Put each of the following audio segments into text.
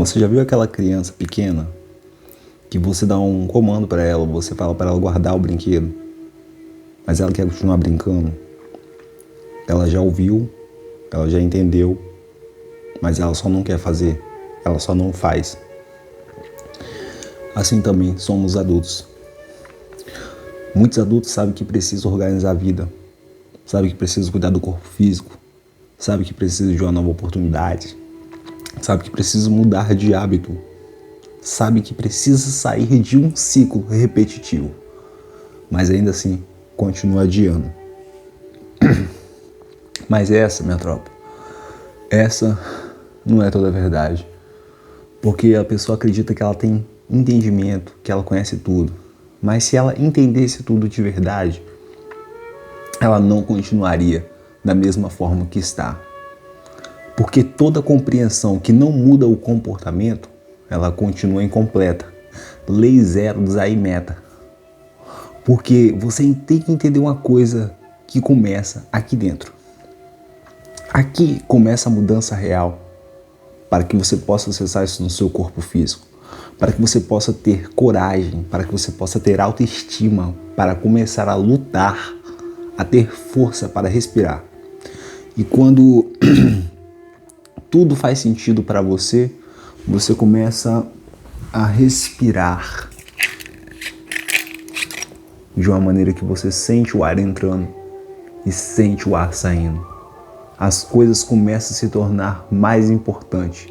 Você já viu aquela criança pequena que você dá um comando para ela, você fala para ela guardar o brinquedo, mas ela quer continuar brincando? Ela já ouviu, ela já entendeu, mas ela só não quer fazer, ela só não faz. Assim também somos adultos. Muitos adultos sabem que precisam organizar a vida, sabem que precisam cuidar do corpo físico, sabem que precisam de uma nova oportunidade, sabem que precisam mudar de hábito, sabem que precisa sair de um ciclo repetitivo, mas ainda assim continua adiando. Mas essa, minha tropa, essa não é toda a verdade, porque a pessoa acredita que ela tem entendimento, que ela conhece tudo, mas se ela entendesse tudo de verdade, ela não continuaria da mesma forma que está. Porque toda compreensão que não muda o comportamento, ela continua incompleta. Lei zero do Zaimeta. Porque você tem que entender uma coisa que começa aqui dentro. Aqui começa a mudança real, para que você possa acessar isso no seu corpo físico, para que você possa ter coragem, para que você possa ter autoestima, para começar a lutar, a ter força para respirar. E quando tudo faz sentido para você, você começa a respirar de uma maneira que você sente o ar entrando e sente o ar saindo. As coisas começam a se tornar mais importantes.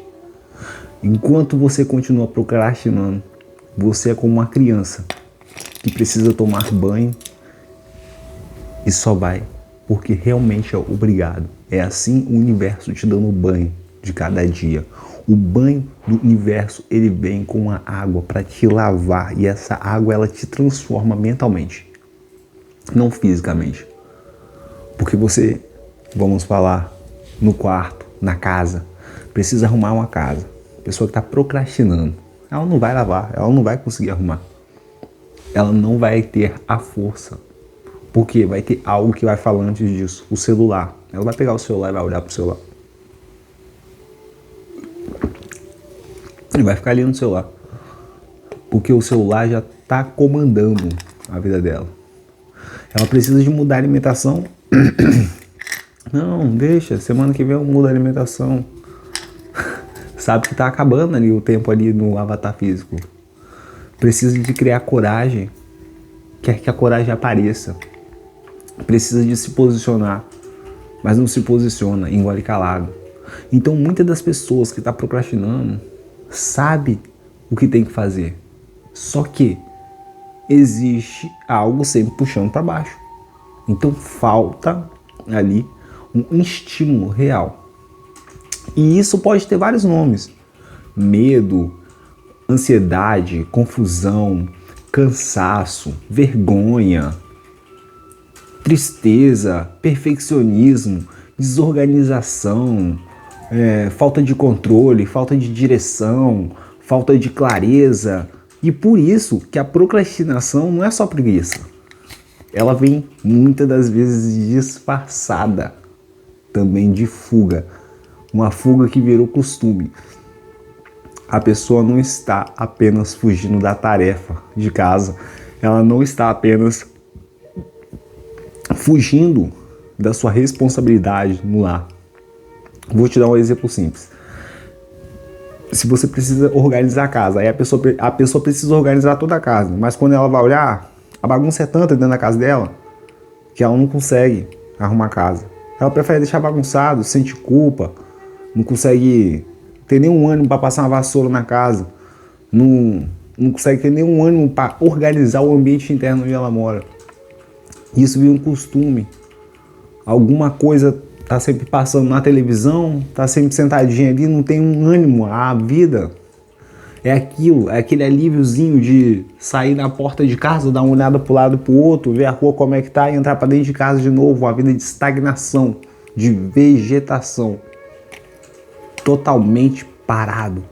Enquanto você continua procrastinando, você é como uma criança que precisa tomar banho e só vai porque realmente é obrigado. É assim o universo te dando banho de cada dia. O banho do universo, ele vem com a água para te lavar, e essa água ela te transforma mentalmente, não fisicamente. Porque você, vamos falar, no quarto, na casa, precisa arrumar uma casa. A pessoa que está procrastinando, ela não vai lavar, ela não vai conseguir arrumar. Ela não vai ter a força. Porque vai ter algo que vai falar antes disso, o celular. Ela vai pegar o celular e vai olhar para o celular. E vai ficar ali no celular. Porque o celular já está comandando a vida dela. Ela precisa de mudar a alimentação. Não, deixa, semana que vem eu mudo a alimentação. Sabe que está acabando ali o tempo ali no avatar físico. Precisa de criar coragem. Quer que a coragem apareça. Precisa de se posicionar, mas não se posiciona, engole calado. Então muitas das pessoas que estão procrastinando sabe o que tem que fazer, só que existe algo sempre puxando para baixo. Então falta ali um estímulo real. E isso pode ter vários nomes: medo, ansiedade, confusão, cansaço, vergonha, tristeza, perfeccionismo, desorganização, falta de controle, falta de direção, falta de clareza. E por isso que a procrastinação não é só preguiça. Ela vem muitas das vezes disfarçada também de fuga. Uma fuga que virou costume. A pessoa não está apenas fugindo da tarefa de casa. Ela não está apenas fugindo da sua responsabilidade no lar. Vou te dar um exemplo simples. Se você precisa organizar a casa, aí a pessoa precisa organizar toda a casa, mas quando ela vai olhar, a bagunça é tanta dentro da casa dela que ela não consegue arrumar a casa. Ela prefere deixar bagunçado, sente culpa, não consegue ter nenhum ânimo para passar uma vassoura na casa, não consegue ter nenhum ânimo para organizar o ambiente interno onde ela mora. Isso vira um costume. Alguma coisa tá sempre passando na televisão, tá sempre sentadinha ali, não tem um ânimo. A vida é aquilo, é aquele alíviozinho de sair na porta de casa, dar uma olhada pro lado pro outro, ver a rua como é que tá e entrar para dentro de casa de novo. Uma vida de estagnação, de vegetação, totalmente parado.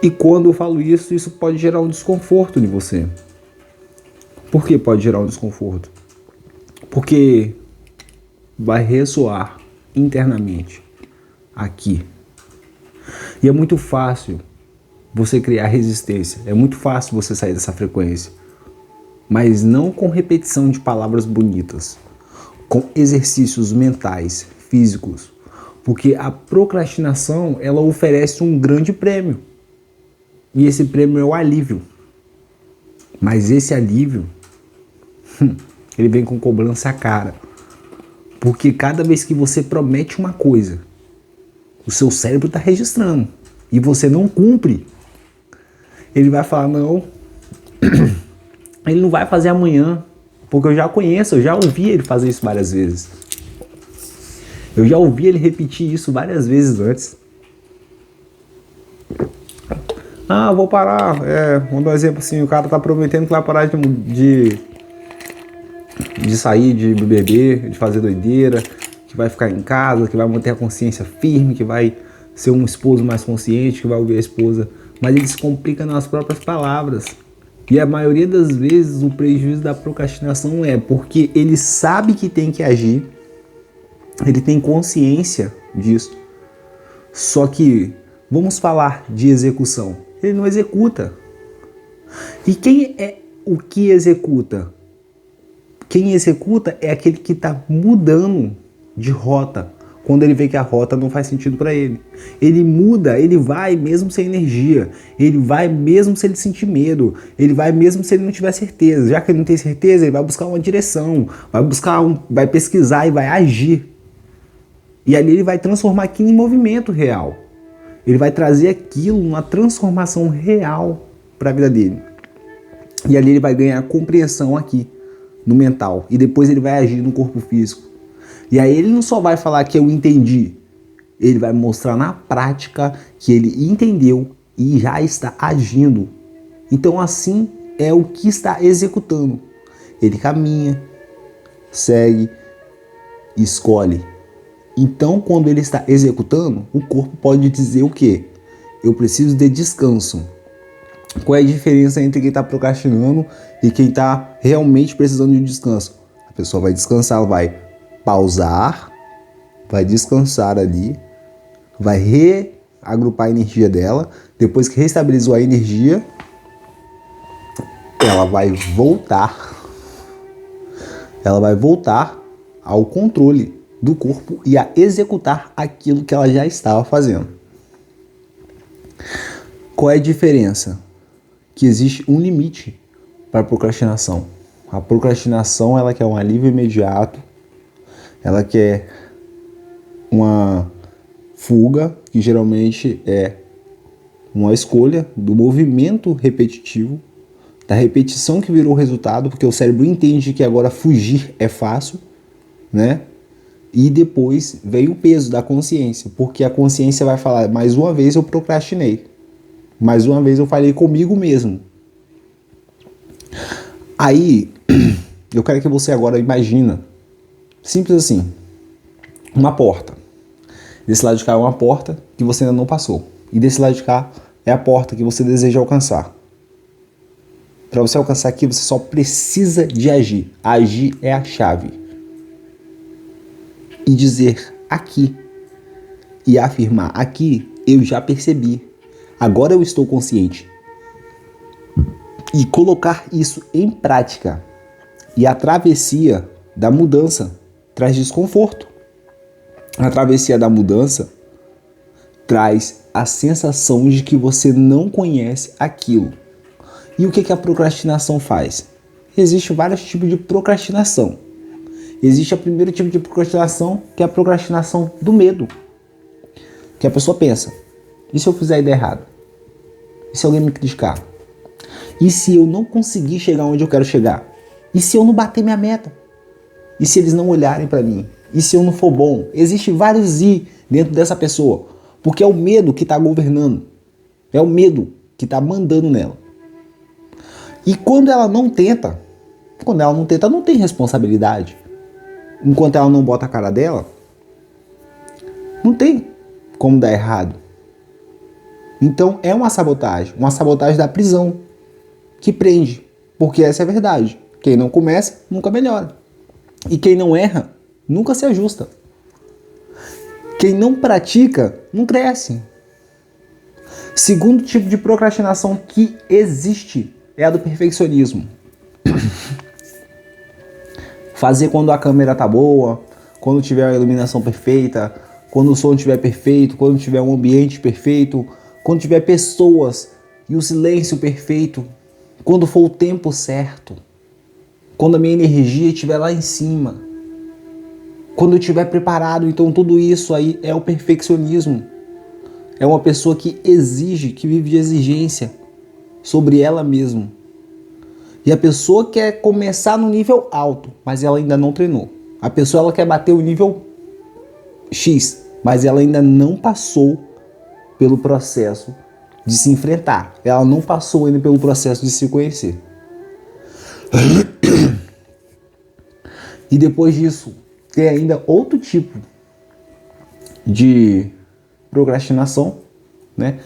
E quando eu falo isso, isso pode gerar um desconforto em você. Por que pode gerar um desconforto? Porque vai ressoar internamente aqui. E é muito fácil você criar resistência, é muito fácil você sair dessa frequência, mas não com repetição de palavras bonitas, com exercícios mentais, físicos, porque a procrastinação, ela oferece um grande prêmio, e esse prêmio é o alívio, mas esse alívio, ele vem com cobrança cara, porque cada vez que você promete uma coisa, o seu cérebro está registrando, e você não cumpre, ele vai falar, não, ele não vai fazer amanhã, porque eu já conheço, eu já ouvi ele fazer isso várias vezes. Eu já ouvi ele repetir isso várias vezes antes. Ah, vou parar. Vamos dar um exemplo assim, o cara tá prometendo que vai parar de sair, de beber, de fazer doideira, que vai ficar em casa, que vai manter a consciência firme, que vai ser um esposo mais consciente, que vai ouvir a esposa. Mas ele se complica nas próprias palavras. E a maioria das vezes o prejuízo da procrastinação é porque ele sabe que tem que agir, ele tem consciência disso. Só que, vamos falar de execução, ele não executa. E quem é o que executa? Quem executa é aquele que está mudando de rota, quando ele vê que a rota não faz sentido para ele. Ele muda, ele vai mesmo sem energia, ele vai mesmo se ele sentir medo, ele vai mesmo se ele não tiver certeza. Já que ele não tem certeza, ele vai buscar uma direção, vai pesquisar e vai agir. E ali ele vai transformar aquilo em movimento real. Ele vai trazer aquilo, uma transformação real para a vida dele. E ali ele vai ganhar compreensão aqui, no mental. E depois ele vai agir no corpo físico. E aí ele não só vai falar que eu entendi, ele vai mostrar na prática que ele entendeu e já está agindo. Então assim é o que está executando. Ele caminha, segue, escolhe. Então quando ele está executando, o corpo pode dizer o quê? Eu preciso de descanso. Qual é a diferença entre quem está procrastinando e quem está realmente precisando de um descanso? A pessoa vai descansar, ela vai pausar, vai descansar ali, vai reagrupar a energia dela. Depois que restabilizou a energia, ela vai voltar ao controle do corpo e a executar aquilo que ela já estava fazendo. Qual é a diferença? Que existe um limite para a procrastinação. A procrastinação, ela quer um alívio imediato, ela quer uma fuga, que geralmente é uma escolha do movimento repetitivo, da repetição que virou resultado, porque o cérebro entende que agora fugir é fácil, né? E depois veio o peso da consciência, porque a consciência vai falar, mais uma vez eu procrastinei, mais uma vez eu falei comigo mesmo. Aí, eu quero que você agora imagina, simples assim, uma porta. Desse lado de cá é uma porta que você ainda não passou. E desse lado de cá é a porta que você deseja alcançar. Para você alcançar aqui, você só precisa de agir. Agir é a chave. E dizer aqui. E afirmar aqui, eu já percebi. Agora eu estou consciente. E colocar isso em prática. E a travessia da mudança traz desconforto. A travessia da mudança traz a sensação de que você não conhece aquilo. E o que a procrastinação faz? Existem vários tipos de procrastinação. Existe o primeiro tipo de procrastinação, que é a procrastinação do medo. Que a pessoa pensa, e se eu fizer a ideia errada? E se alguém me criticar? E se eu não conseguir chegar onde eu quero chegar? E se eu não bater minha meta? E se eles não olharem para mim? E se eu não for bom? Existem vários "e" dentro dessa pessoa. Porque é o medo que está governando. É o medo que está mandando nela. E quando ela não tenta, não tem responsabilidade. Enquanto ela não bota a cara dela, não tem como dar errado. Então é uma sabotagem da prisão, que prende. Porque essa é a verdade. Quem não começa, nunca melhora. E quem não erra, nunca se ajusta. Quem não pratica, não cresce. Segundo tipo de procrastinação que existe é a do perfeccionismo. Fazer quando a câmera tá boa, quando tiver a iluminação perfeita, quando o som estiver perfeito, quando tiver um ambiente perfeito, quando tiver pessoas e o silêncio perfeito, quando for o tempo certo, quando a minha energia estiver lá em cima, quando eu estiver preparado. Então tudo isso aí é o perfeccionismo. É uma pessoa que exige, que vive de exigência sobre ela mesma. E a pessoa quer começar no nível alto, mas ela ainda não treinou. A pessoa ela quer bater o nível X, mas ela ainda não passou pelo processo de se enfrentar. Ela não passou ainda pelo processo de se conhecer. E depois disso, tem ainda outro tipo de procrastinação, né?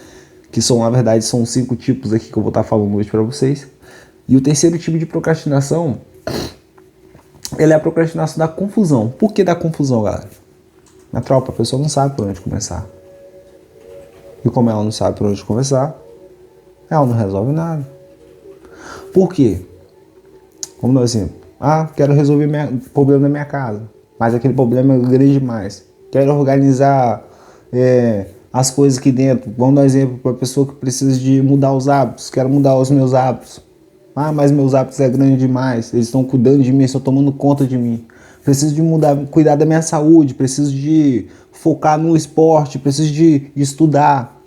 Que são, na verdade, são 5 tipos aqui que eu vou estar falando hoje para vocês. E o terceiro tipo de procrastinação, ele é a procrastinação da confusão. Por que da confusão, galera? Na tropa, a pessoa não sabe por onde começar. E como ela não sabe por onde começar, ela não resolve nada. Por quê? Vamos dar um exemplo. Quero resolver o problema da minha casa, mas aquele problema é grande demais. Quero organizar as coisas aqui dentro. Vamos dar um exemplo para a pessoa que precisa de mudar os hábitos. Quero mudar os meus hábitos. Mas meus hábitos é grande demais. Eles estão cuidando de mim, estão tomando conta de mim. Preciso de cuidar da minha saúde. Preciso de focar no esporte. Preciso de estudar.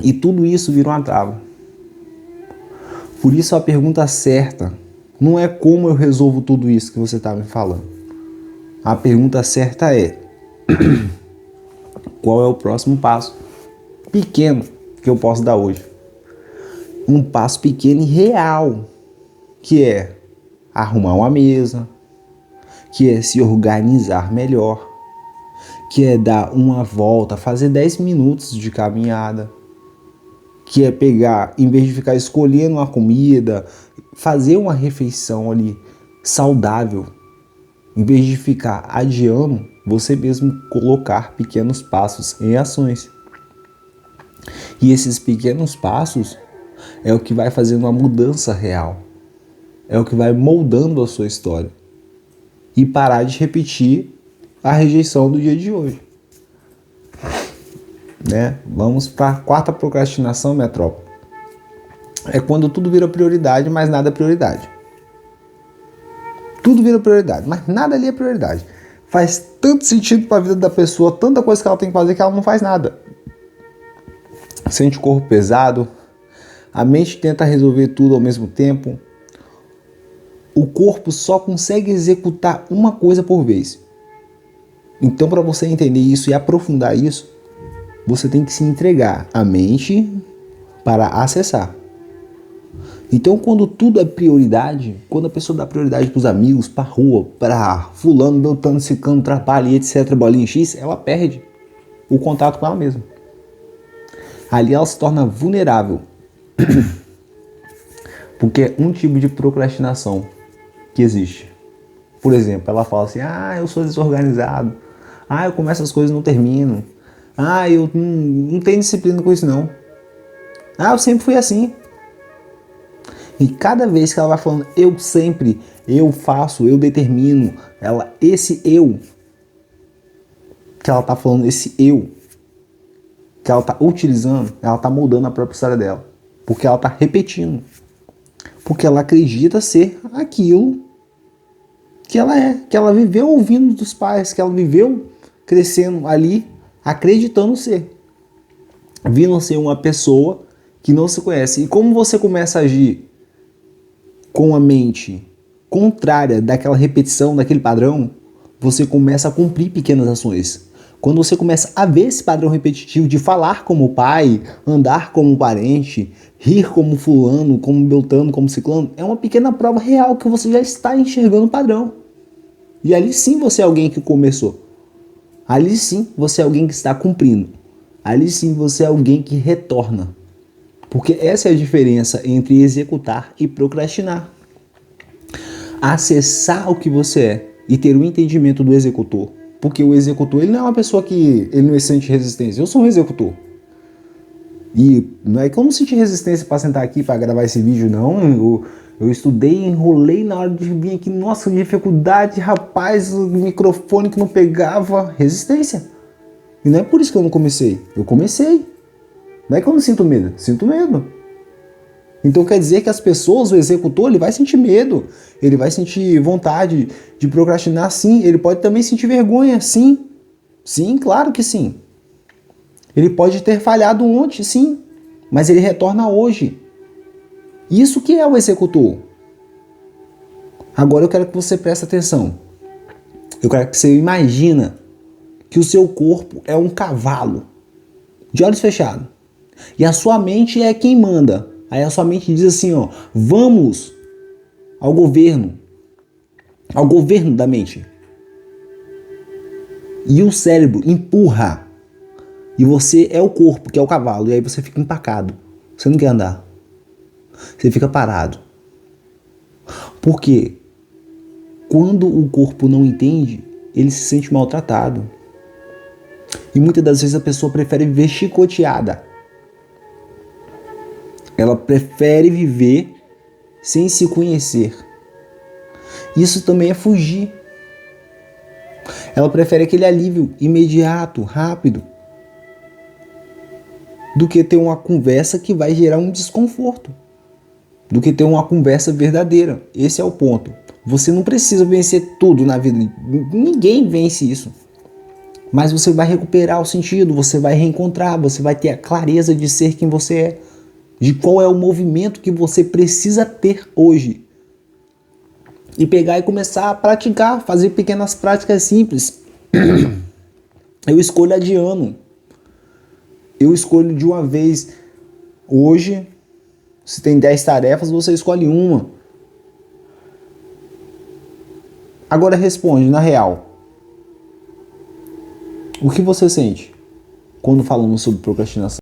E tudo isso vira uma trava. Por isso a pergunta certa não é como eu resolvo tudo isso que você está me falando. A pergunta certa é: qual é o próximo passo pequeno que eu posso dar hoje? Um passo pequeno e real, que é arrumar uma mesa, que é se organizar melhor, que é dar uma volta, fazer 10 minutos de caminhada, que é pegar, em vez de ficar escolhendo uma comida, fazer uma refeição ali saudável, em vez de ficar adiando, você mesmo colocar pequenos passos em ações. E esses pequenos passos é o que vai fazendo uma mudança real. É o que vai moldando a sua história. E parar de repetir a rejeição do dia de hoje. Né? Vamos para a quarta procrastinação, minha tropa. É quando tudo vira prioridade, mas nada é prioridade. Tudo vira prioridade, mas nada ali é prioridade. Faz tanto sentido para a vida da pessoa, tanta coisa que ela tem que fazer que ela não faz nada. Sente o corpo pesado, a mente tenta resolver tudo ao mesmo tempo. O corpo só consegue executar uma coisa por vez. Então, para você entender isso e aprofundar isso, você tem que se entregar à mente para acessar. Então, quando tudo é prioridade, quando a pessoa dá prioridade para os amigos, para a rua, para fulano, beltano, ciclano, trabalho, etc, bolinha X, ela perde o contato com ela mesma. Ali ela se torna vulnerável. Porque é um tipo de procrastinação que existe. Por exemplo, ela fala assim: eu sou desorganizado. Eu começo as coisas e não termino. Eu não tenho disciplina com isso não. Eu sempre fui assim. E cada vez que ela vai falando eu sempre, eu faço, eu determino, esse eu que ela tá falando, esse eu que ela tá utilizando, ela tá moldando a própria história dela. Porque ela tá repetindo. Porque ela acredita ser aquilo que ela é, que ela viveu ouvindo dos pais, que ela viveu crescendo ali, acreditando ser. Vindo ser uma pessoa que não se conhece. E como você começa a agir com a mente contrária daquela repetição, daquele padrão, você começa a cumprir pequenas ações. Quando você começa a ver esse padrão repetitivo de falar como pai, andar como parente, rir como fulano, como beltano, como ciclano, é uma pequena prova real que você já está enxergando o padrão. E ali sim você é alguém que começou. Ali sim você é alguém que está cumprindo. Ali sim você é alguém que retorna. Porque essa é a diferença entre executar e procrastinar. Acessar o que você é e ter o entendimento do executor. Porque o executor, ele não é uma pessoa que ele não sente resistência. Eu sou um executor. E não é que eu não senti resistência para sentar aqui para gravar esse vídeo, não. Eu estudei, enrolei na hora de vir aqui. Nossa, dificuldade, rapaz, o microfone que não pegava. Resistência. E não é por isso que eu não comecei. Eu comecei. Não é que eu não sinto medo. Sinto medo. Então quer dizer que as pessoas, o executor, ele vai sentir medo. Ele vai sentir vontade de procrastinar, sim. Ele pode também sentir vergonha, sim. Sim, claro que sim. Ele pode ter falhado ontem, sim. Mas ele retorna hoje. Isso que é o executor. Agora eu quero que você preste atenção. Eu quero que você imagina que o seu corpo é um cavalo, de olhos fechados. E a sua mente é quem manda. Aí a sua mente diz assim, ó, vamos ao governo da mente. E o cérebro empurra. E você é o corpo, que é o cavalo. E aí você fica empacado. Você não quer andar. Você fica parado. Por quê? Quando o corpo não entende, ele se sente maltratado. E muitas das vezes a pessoa prefere viver chicoteada. Ela prefere viver sem se conhecer. Isso também é fugir. Ela prefere aquele alívio imediato, rápido, do que ter uma conversa que vai gerar um desconforto. Do que ter uma conversa verdadeira. Esse é o ponto. Você não precisa vencer tudo na vida. Ninguém vence isso. Mas você vai recuperar o sentido, você vai reencontrar, você vai ter a clareza de ser quem você é. De qual é o movimento que você precisa ter hoje. E pegar e começar a praticar, fazer pequenas práticas simples. Eu escolho adiando. Eu escolho de uma vez. Hoje, se tem 10 tarefas, você escolhe uma. Agora responde, na real. O que você sente quando falamos sobre procrastinação?